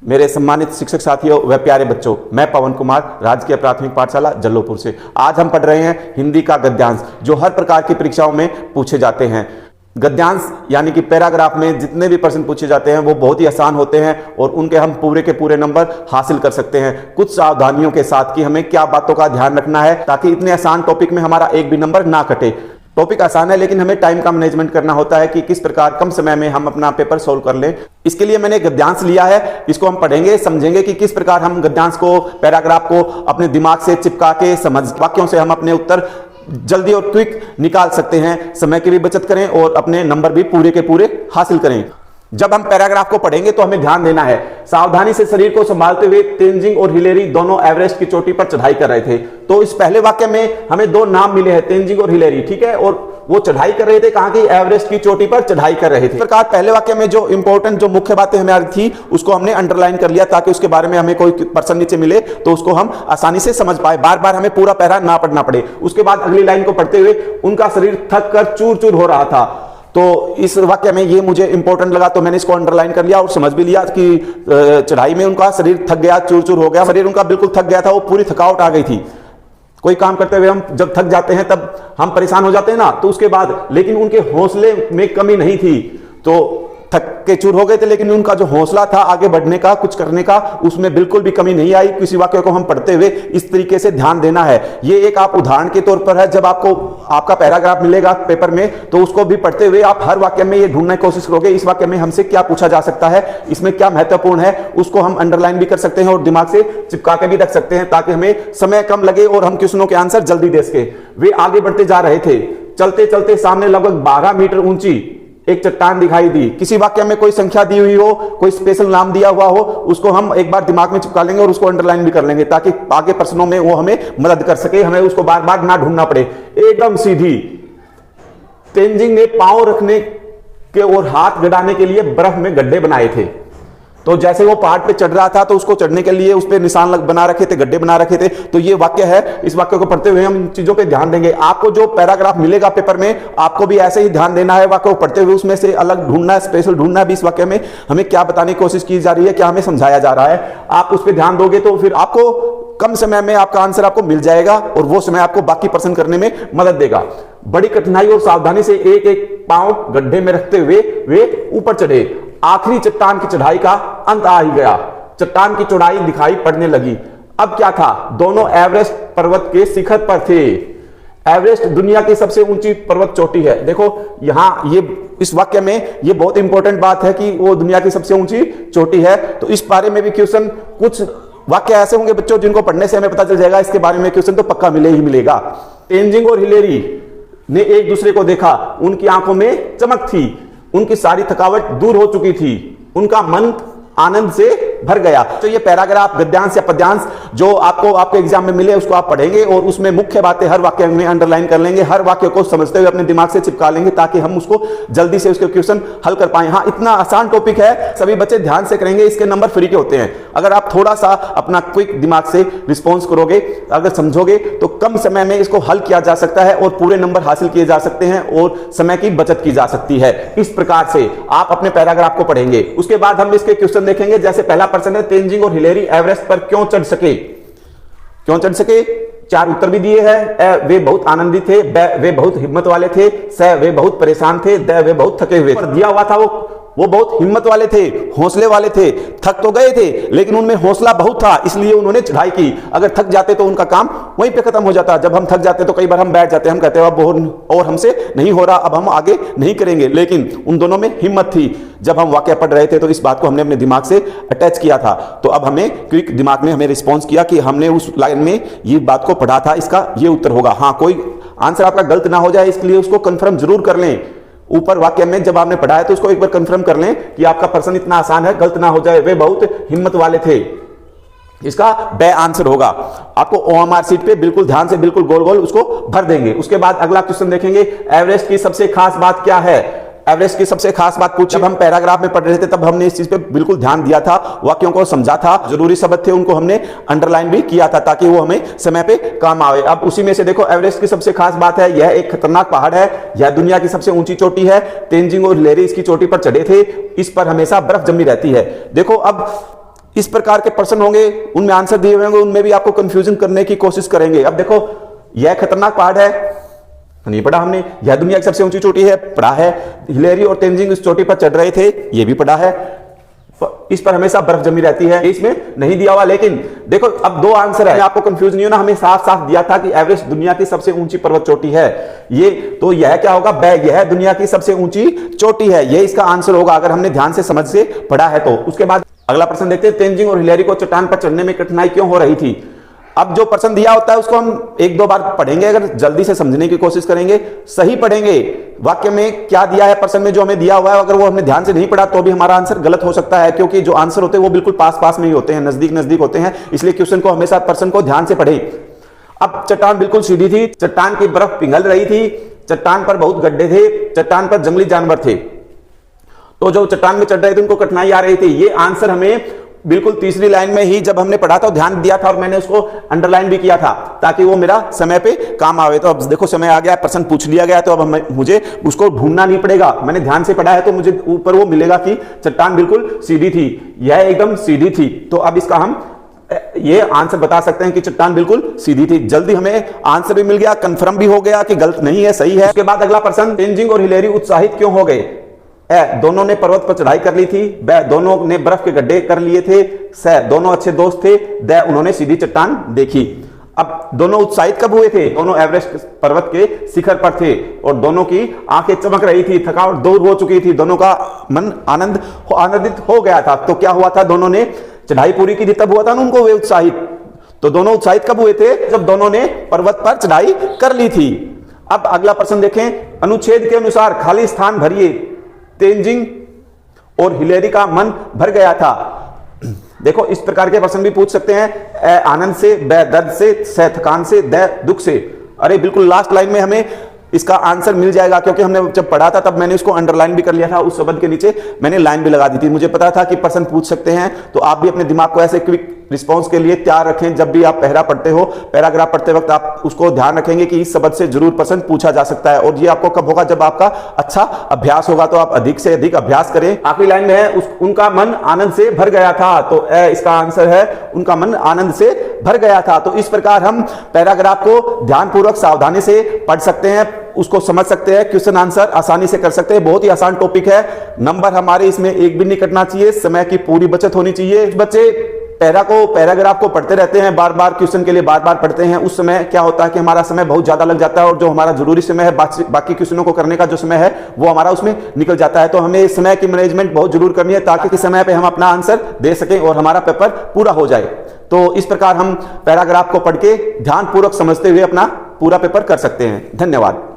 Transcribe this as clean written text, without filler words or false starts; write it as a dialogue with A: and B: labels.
A: मेरे सम्मानित शिक्षक साथियों व प्यारे बच्चों, मैं पवन कुमार राजकीय प्राथमिक पाठशाला जल्लोपुर से। आज हम पढ़ रहे हैं हिंदी का गद्यांश, जो हर प्रकार की परीक्षाओं में पूछे जाते हैं। गद्यांश यानी कि पैराग्राफ में जितने भी प्रश्न पूछे जाते हैं वो बहुत ही आसान होते हैं और उनके हम पूरे के पूरे नंबर हासिल कर सकते हैं, कुछ सावधानियों के साथ कि हमें क्या बातों का ध्यान रखना है ताकि इतने आसान टॉपिक में हमारा एक भी नंबर ना कटे। टॉपिक आसान है लेकिन हमें टाइम का मैनेजमेंट करना होता है कि किस प्रकार कम समय में हम अपना पेपर सोल्व कर लें। इसके लिए मैंने गद्यांश लिया है, इसको हम पढ़ेंगे, समझेंगे कि किस प्रकार हम गद्यांश को, पैराग्राफ को अपने दिमाग से चिपका के समझ वाक्यों से हम अपने उत्तर जल्दी और क्विक निकाल सकते हैं, समय की भी बचत करें और अपने नंबर भी पूरे के पूरे हासिल करें। जब हम पैराग्राफ को पढ़ेंगे तो हमें ध्यान देना है, सावधानी से शरीर को संभालते हुए तेनजिंग और हिलेरी दोनों एवरेस्ट की चोटी पर चढ़ाई कर रहे थे। तो इस पहले वाक्य में हमें दो नाम मिले हैं, तेनजिंग और हिलेरी, ठीक है, और वो चढ़ाई कर रहे थे, कहां की? एवरेस्ट की चोटी पर चढ़ाई कर रहे थे। इस प्रकार पहले वाक्य में जो इंपॉर्टेंट, जो मुख्य बातें हमें आ रही थी उसको हमने अंडरलाइन कर लिया ताकि उसके बारे में हमें कोई प्रश्न नीचे मिले तो उसको हम आसानी से समझ पाए, बार बार हमें पूरा पैरा ना पढ़ना पड़े। उसके बाद अगली लाइन को पढ़ते हुए उनका शरीर थक कर चूर चूर हो रहा था। तो इस वाक्य में ये मुझे इंपॉर्टेंट लगा तो मैंने इसको अंडरलाइन कर लिया और समझ भी लिया कि चढ़ाई में उनका शरीर थक गया, चूर चूर हो गया, शरीर उनका बिल्कुल थक गया था, वो पूरी थकावट आ गई थी। कोई काम करते हुए हम जब थक जाते हैं तब हम परेशान हो जाते हैं ना, तो उसके बाद लेकिन उनके हौसले में कमी नहीं थी, तो थक के चूर हो गए थे लेकिन उनका जो हौसला था आगे बढ़ने का, कुछ करने का, उसमें बिल्कुल भी कमी नहीं आई। किसी वाक्य को हम पढ़ते हुए इस तरीके से ध्यान देना है। ये एक आप उदाहरण के तौर पर है, जब आपको आपका पैराग्राफ मिलेगा पेपर में तो उसको भी पढ़ते हुए आप हर वाक्य में ये ढूंढने की कोशिश करोगे, इस वाक्य में हमसे क्या पूछा जा सकता है, इसमें क्या महत्वपूर्ण है, उसको हम अंडरलाइन भी कर सकते हैं और दिमाग से चिपका के भी रख सकते हैं ताकि हमें समय कम लगे और हम क्वेश्चनों के आंसर जल्दी दे सके। वे आगे बढ़ते जा रहे थे, चलते चलते सामने लगभग 12 मीटर ऊंची एक चट्टान दिखाई दी। किसी वाक्य में कोई संख्या दी हुई हो, कोई स्पेशल नाम दिया हुआ हो, उसको हम एक बार दिमाग में चिपका लेंगे और उसको अंडरलाइन भी कर लेंगे ताकि आगे प्रश्नों में वो हमें मदद कर सके, हमें उसको बार बार ना ढूंढना पड़े। एकदम सीधी। तेनजिंग ने पांव रखने के और हाथ गड़ाने के लिए बर्फ में गड्ढे बनाए थे। तो जैसे वो पहाड़ पे चढ़ रहा था तो उसको चढ़ने के लिए उस पे निशान बना रखे थे, गड्ढे बना रखे थे। तो ये वाक्य है, इस वाक्य को पढ़ते हुए हम इन चीजों पे ध्यान देंगे। आपको जो पैराग्राफ मिलेगा पेपर में आपको भी ऐसे ही ध्यान देना है, वाक्य को पढ़ते हुए उसमें से अलग ढूंढना है, स्पेशल ढूंढना है भी इस वाक्य में हमें क्या बताने की कोशिश की जा रही है, क्या हमें समझाया जा रहा है। आप उस पर ध्यान दोगे तो फिर आपको कम समय में आपका आंसर आपको मिल जाएगा और वो समय आपको बाकी प्रश्न करने में मदद देगा। बड़ी कठिनाई और सावधानी से एक एक पांव गड्ढे में रखते हुए वे ऊपर चढ़े। आखिरी चट्टान की चढ़ाई का अंत आ ही गया, चट्टान की चौड़ाई दिखाई पड़ने लगी। अब क्या था? दोनों एवरेस्ट पर्वत के शिखर पर थे। एवरेस्ट दुनिया की सबसे ऊंची पर्वत चोटी है। देखो यहां ये इस वाक्य में ये बहुत इंपॉर्टेंट बात है कि वो दुनिया की सबसे ऊंची चोटी है। तो इस बारे में भी क्वेश्चन, कुछ वाक्य ऐसे होंगे बच्चों जिनको पढ़ने से हमें पता चल जाएगा, इसके बारे में क्वेश्चन तो पक्का मिले ही मिलेगा। तेनजिंग और हिलेरी ने एक दूसरे को देखा, उनकी आंखों में चमक थी, उनकी सारी थकावट दूर हो चुकी थी, उनका मन आनंद से भर गया। तो ये पैराग्राफ, गद्यांश या पद्यांश जो आपको एग्जाम में मिले उसको आप पढ़ेंगे और उसमें मुख्य बातें हर वाक्य में अंडरलाइन कर लेंगे, हर वाक्य को समझते हुए अपने दिमाग से चिपका लेंगे ताकि हम उसको जल्दी से उसके क्वेश्चन हल कर पाए। हाँ, इतना आसान टॉपिक है, सभी बच्चे ध्यान से करेंगे, इसके नंबर फ्री के होते हैं। अगर आप थोड़ा सा अपना क्विक दिमाग से रिस्पॉन्स करोगे, अगर समझोगे तो कम समय में इसको हल किया जा सकता है और पूरे नंबर हासिल किए जा सकते हैं और समय की बचत की जा सकती है। इस प्रकार से आप अपने पैराग्राफ को पढ़ेंगे। उसके बाद हम इसके क्वेश्चन देखेंगे। जैसे पहला प्रश्न है, तेनजिंग और हिलेरी एवरेस्ट पर क्यों चढ़ सके? क्यों चढ़ सके? 4 उत्तर भी दिए हैं। ए, वे बहुत आनंदित थे, वे बहुत हिम्मत वाले थे, स, वे बहुत परेशान थे, द, वे बहुत थके हुए थे। दिया हुआ था वो बहुत हिम्मत वाले थे, हौसले वाले थे, थक तो गए थे लेकिन उनमें हौसला बहुत था, इसलिए उन्होंने चढ़ाई की। अगर थक जाते तो उनका काम वहीं पे खत्म हो जाता। जब हम थक जाते तो कई बार हम बैठ जाते, हम कहते हैं अब और हमसे नहीं हो रहा, अब हम आगे नहीं करेंगे, लेकिन उन दोनों में हिम्मत थी। जब हम वाक्य पढ़ रहे थे तो इस बात को हमने अपने दिमाग से अटैच किया था, तो अब हमें क्विक दिमाग में हमें रिस्पॉन्स किया कि हमने उस लाइन में ये बात को पढ़ा था, इसका ये उत्तर होगा। हाँ, कोई आंसर आपका गलत ना हो जाए इसके लिए उसको कंफर्म जरूर कर लें। ऊपर वाक्य में जब आपने पढ़ा है तो उसको एक बार कंफर्म कर लें कि आपका प्रश्न इतना आसान है, गलत ना हो जाए। वे बहुत हिम्मत वाले थे, इसका बे आंसर होगा। आपको ओएमआर शीट पे बिल्कुल ध्यान से बिल्कुल गोल गोल उसको भर देंगे। उसके बाद अगला क्वेश्चन देखेंगे, एवरेस्ट की सबसे खास बात क्या है? एवरेस्ट की सबसे खास बात पूछी। जब हम पैराग्राफ में पढ़ रहे थे तब हमने इस चीज पे बिल्कुल ध्यान दिया था, वाक्यों को समझा था, जरूरी शब्द थे उनको हमने अंडरलाइन भी किया था ताकि वो हमें समय पे काम आवे। अब उसी में से देखो, एवरेस्ट की सबसे खास बात है यह एक खतरनाक पहाड़ है, यह दुनिया की सबसे ऊंची चोटी है। तेनजिंग और हिलेरी इसकी चोटी पर चढ़े थे, इस पर हमेशा बर्फ जमी रहती है। देखो अब इस प्रकार के प्रश्न होंगे, उनमें आंसर दिए हुए होंगे, उनमें भी आपको कंफ्यूजन करने की कोशिश करेंगे। अब देखो, यह खतरनाक पहाड़ है, नहीं पढ़ा हमने। यह दुनिया की सबसे ऊंची चोटी है, पढ़ा है। हिलेरी और तेंजिंग इस चोटी पर चढ़ रहे थे, यह भी पढ़ा है। इस पर हमेशा बर्फ जमी रहती है, इसमें नहीं दिया हुआ। लेकिन देखो, अब दो आंसर है, आपको कंफ्यूज नहीं होना। हमें साफ साफ दिया था कि एवरेस्ट दुनिया की सबसे ऊंची पर्वत चोटी है। ये तो यह क्या होगा, यह दुनिया की सबसे ऊंची चोटी है, यह इसका आंसर होगा, अगर हमने ध्यान से समझ से पढ़ा है तो। उसके बाद अगला प्रश्न देखते हैं, तेंजिंग और हिलेरी को चट्टान पर चढ़ने में कठिनाई क्यों हो रही थी। अब जो प्रश्न दिया होता है उसको हम एक दो बार पढ़ेंगे, अगर जल्दी से समझने की कोशिश करेंगे, सही पढ़ेंगे। वाक्य में क्या दिया है, प्रश्न में जो हमें दिया हुआ है, अगर वो हमने ध्यान से नहीं पढ़ा तो भी हमारा आंसर गलत हो सकता है, क्योंकि जो आंसर होते हैं वो बिल्कुल पास पास में ही होते हैं, नजदीक नजदीक होते हैं। इसलिए क्वेश्चन को हमेशा प्रश्न को ध्यान से पढ़े। अब चट्टान बिल्कुल सीधी थी, चट्टान की बर्फ पिघल रही थी, चट्टान पर बहुत गड्ढे थे, चट्टान पर जंगली जानवर थे, तो जो चट्टान में चढ़ रहे थे उनको कठिनाई आ रही थी। ये आंसर हमें बिल्कुल तीसरी लाइन में ही जब हमने पढ़ा था ध्यान दिया था, और मैंने उसको अंडरलाइन भी किया था ताकि वो मेरा समय पे काम आवे। तो अब देखो, समय आ गया, प्रश्न पूछ लिया गया, तो अब मुझे उसको ढूंढना नहीं पड़ेगा। मैंने ध्यान से पढ़ा है तो मुझे ऊपर वो मिलेगा कि चट्टान बिल्कुल सीधी थी, यह एकदम सीधी थी। तो अब इसका हम ये आंसर बता सकते हैं कि चट्टान बिल्कुल सीधी थी। जल्दी हमें आंसर भी मिल गया, कंफर्म भी हो गया कि गलत नहीं है, सही है। उसके बाद अगला प्रश्न, तेंजिंग और हिलेरी उत्साहित क्यों हो गए। दोनों ने पर्वत पर चढ़ाई कर ली थी, दोनों ने बर्फ के गड्ढे कर लिए थे, दोनों अच्छे दोस्त थे, उन्होंने सीधी चट्टान देखी। अब दोनों उत्साहित कब हुए थे, दोनों एवरेस्ट पर्वत के शिखर पर थे और दोनों की आंखें चमक रही थी, थकावट दूर हो चुकी थी, दोनों का मन आनंदित हो गया था। तो क्या हुआ था, दोनों ने चढ़ाई पूरी की थी, तब हुआ था ना उनको वे उत्साहित। तो दोनों उत्साहित कब हुए थे, जब दोनों ने पर्वत पर चढ़ाई कर ली थी। अब अगला प्रश्न देखें, अनुच्छेद के अनुसार खाली स्थान भरिए। तेंजिंग और हिलेरी का मन भर गया था। देखो, इस प्रकार के प्रश्न भी पूछ सकते हैं, आनंद से, दर्द से, थकान से, दुख से। अरे बिल्कुल लास्ट लाइन में हमें इसका आंसर मिल जाएगा, क्योंकि हमने जब पढ़ा था तब मैंने इसको अंडरलाइन भी कर लिया था, उस शब्द के नीचे मैंने लाइन भी लगा दी थी। मुझे पता था कि प्रश्न पूछ सकते हैं, तो आप भी अपने दिमाग को ऐसे क्विक रिस्पांस के लिए तैयार रखें। जब भी आप पहरा पढ़ते हो, पैराग्राफ पढ़ते वक्त आप उसको ध्यान रखेंगे कि इस शब्द से जरूर प्रश्न पूछा जा सकता है। और ये आपको कब होगा, जब आपका अच्छा अभ्यास होगा। तो आप अधिक से अधिक अभ्यास करें। आखिरी लाइन में है, उनका मन आनंद से भर गया था, तो इसका आंसर है उनका मन आनंद से भर गया था। तो इस प्रकार हम पैराग्राफ को ध्यानपूर्वक सावधानी से पढ़ सकते हैं, उसको समझ सकते हैं, क्वेश्चन आंसर आसानी से कर सकते हैं। बहुत ही आसान टॉपिक है, नंबर हमारे इसमें एक भी नहीं कटना चाहिए, समय की पूरी बचत होनी चाहिए। बच्चे पैराग्राफ को पढ़ते रहते हैं, बार बार क्वेश्चन के लिए बार बार पढ़ते हैं, उस समय क्या होता है कि हमारा समय बहुत ज्यादा लग जाता है, और जो हमारा जरूरी समय है, बाकी क्वेश्चनों को करने का जो समय है वो हमारा उसमें निकल जाता है। तो हमें समय की मैनेजमेंट बहुत जरूर करनी है, ताकि समय पे हम अपना आंसर दे सकें और हमारा पेपर पूरा हो जाए। तो इस प्रकार हम पैराग्राफ को पढ़ के ध्यानपूर्वक समझते हुए अपना पूरा पेपर कर सकते हैं। धन्यवाद।